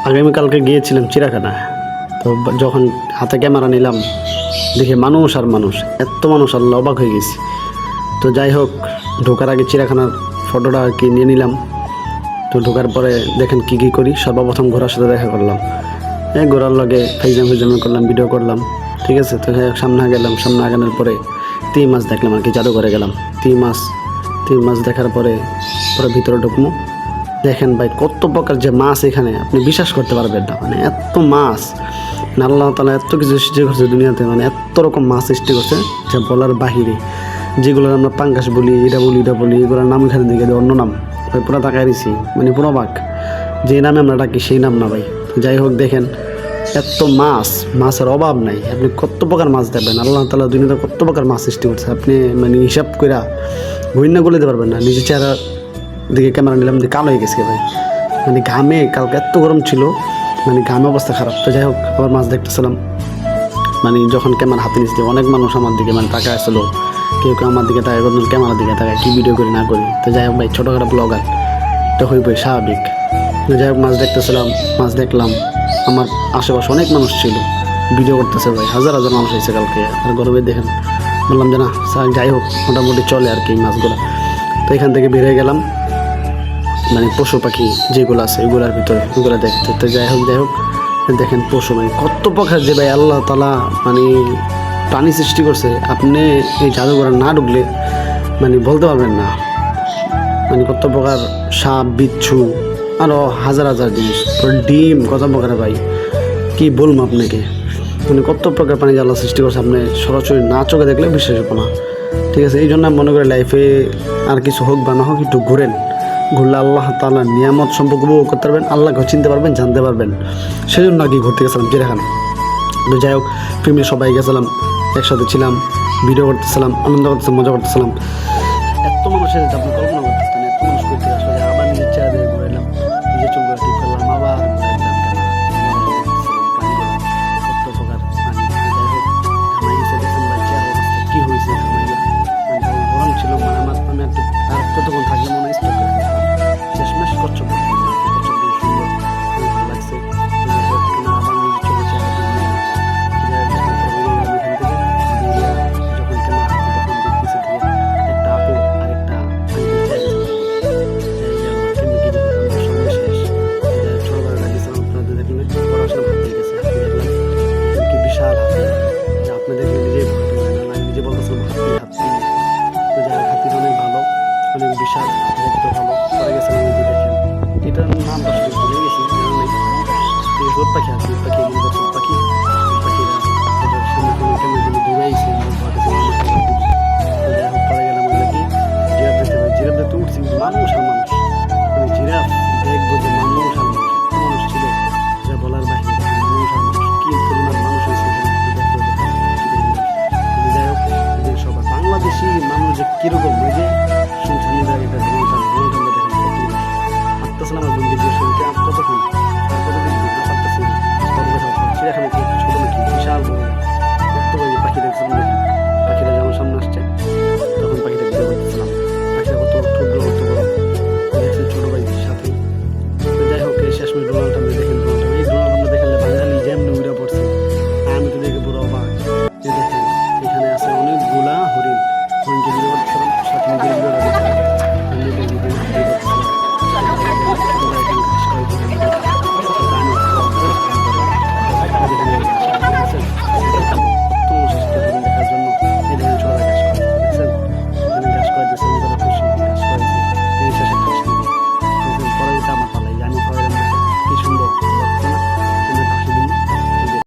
আগামীকালকে গিয়েছিলাম চিড়িয়াখানা। তো যখন হাতে ক্যামেরা নিলাম দেখে মানুষ আর মানুষ, এত মানুষ, আল্লাহ অবাক হয়ে গেছি। তো যাই হোক, ঢোকার আগে চিড়িয়াখানার ফটোটা আর কি নিয়ে নিলাম। তো ঢোকার পরে দেখেন কী কী করি। সর্বপ্রথম ঘোড়ার সাথে দেখা করলাম, ঘোড়ার লগে ফাইজামি করলাম, ভিডিও করলাম, ঠিক আছে। তো সামনে গেলাম, সামনে আগানোর পরে তিন মাছ দেখলাম আর কি, জাদুঘরে গেলাম। তিন মাছ দেখার পরে ভিতরে ঢুকবো। দেখেন ভাই কত প্রকার যে মাছ এখানে, আপনি বিশ্বাস করতে পারবেন না। মানে এত মাছ, মানে আল্লাহ তাআলা এত কিছু সৃষ্টি করছে দুনিয়াতে, মানে এত রকম মাছ সৃষ্টি করছে যা বলার বাহিরে। যেগুলোর আমরা পাঙ্গাস বলি, এটা বলি, এগুলোর নাম এখানে দিকে অন্য নাম। ভাই পুরো তাকাই দিছি, মানে পুরো বাঘ যে নামে আমরা ডাকি সেই নাম না ভাই। যাই হোক, দেখেন এত মাছের অভাব নাই। আপনি কত প্রকার মাছ দেখবেন। আল্লাহ তাআলা দুনিয়াতে কত প্রকার মাছ সৃষ্টি করছে, আপনি মানে হিসাব করে বইনা করে দিতে পারবেন না। নিজের চেহারা দিকে ক্যামেরা নিলাম, যে কালো হয়ে গেছে ভাই, মানে ঘামে। কালকে এত গরম ছিল, মানে ঘামে অবস্থা খারাপ। তো যাই হোক, আবার মাছ দেখতেছিলাম। মানে যখন ক্যামেরা হাতে নিচ্ছে অনেক মানুষ আমার দিকে মানে তাকায় আসলো, কেউ আমার দিকে তাকায়, কোনো ক্যামেরার দিকে তাকায়, কী ভিডিও করি না করি। তো যাই হোক ভাই, ছোটোখাটো ব্লগার তো হইবই স্বাভাবিক। তো যাই হোক, মাছ দেখতেছিলাম, মাছ দেখলাম। আমার আশেপাশে অনেক মানুষ ছিল, ভিডিও করতেছে ভাই, হাজার মানুষ হয়েছে কালকে। আর গরমে দেখেন, বললাম যে না যাই হোক, মোটামুটি চলে আর কি মাছগুলো। তো এখান থেকে বেরিয়ে গেলাম, মানে পশু পাখি যেগুলো আছে এগুলোর ভিতরে, ওগুলো দেখতে। তো যাই হোক দেখেন পশু, মানে কত প্রকার যে ভাই আল্লাহ তাআলা মানে প্রাণী সৃষ্টি করছে, আপনি এই জাদুঘরে না ঢুকলে মানে বলতে পারবেন না। মানে কত প্রকার সাপ, বিচ্ছু, আরও হাজার জিনিস, ডিম, কত প্রকার ভাই কি বলবো আপনাকে। মানে কত প্রকার প্রাণী আল্লাহ সৃষ্টি করছে, আপনি সরাসরি না চোখে দেখলে বিশ্বাস হবো না, ঠিক আছে। এই জন্য আমি মনে করি লাইফে আর কিছু হোক বা না হোক, একটু ঘুরলে আল্লাহ তাআলার নিয়ামত সম্পর্কে উপভোগ করতে পারবেন, আল্লাহকে চিনতে পারবেন, জানতে পারবেন। সেই জন্য আর কি ঘুরতে গেছিলাম চিড়িয়াখানা। তো যাই হোক, ফ্যামিলি সবাই গেছিলাম, একসাথে ছিলাম, ভিডিও করতেছিলাম, আনন্দ করতেছিলাম, মজা করতেছিলাম। এত মানুষের আপনি কল্পনা করতেছেন, এত মানুষ করতে আসলে আবার নিজের চেহারা দিয়ে ঘুরাইলাম, নিজের চুলগুলো ঠিক করলাম, আবার কত প্রকার পানি। যাই হোক, ঘামাই গেছে, দেখছেন ভাই চেহারা অবস্থা কী হয়েছে, ঘামাইয়া মানে গরম ছিল। মানে আমার আমি একটু আর কতক্ষণ থাকলে মনে হয় স্টক করে শেষমেশ কচ্ছপ সুন্দর, ভালো লাগছে। আবার নিজের চোখে চেহারা একটা আপু আরেকটা ছোটবেলা লাগেছিলাম, আপনাদের দেখলেন পড়াশোনা হাতে গেছে, হাতে দেখলাম কি বিশাল হাতি, যা আপনি দেখলে নিজেই ভয় পেলেন। আমি নিজে বলতেছিলাম হাতি। তো যাই হোক, হাতিটা অনেক ভালো, অনেক বিশাল, দেখতে ভালো। পরে গেছিলাম, দেখেন এটার নামটা আসলে ভুলে গেছি, জানা নেই। রোদ পাখি হাতি।